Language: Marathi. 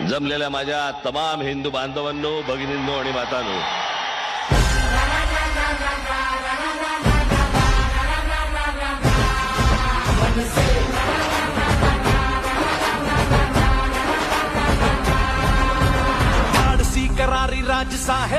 जमलेल्या माझ्या तमाम हिंदू बांधवांनो, भगिनींनो आणि मातांनो, करारी राज साहेब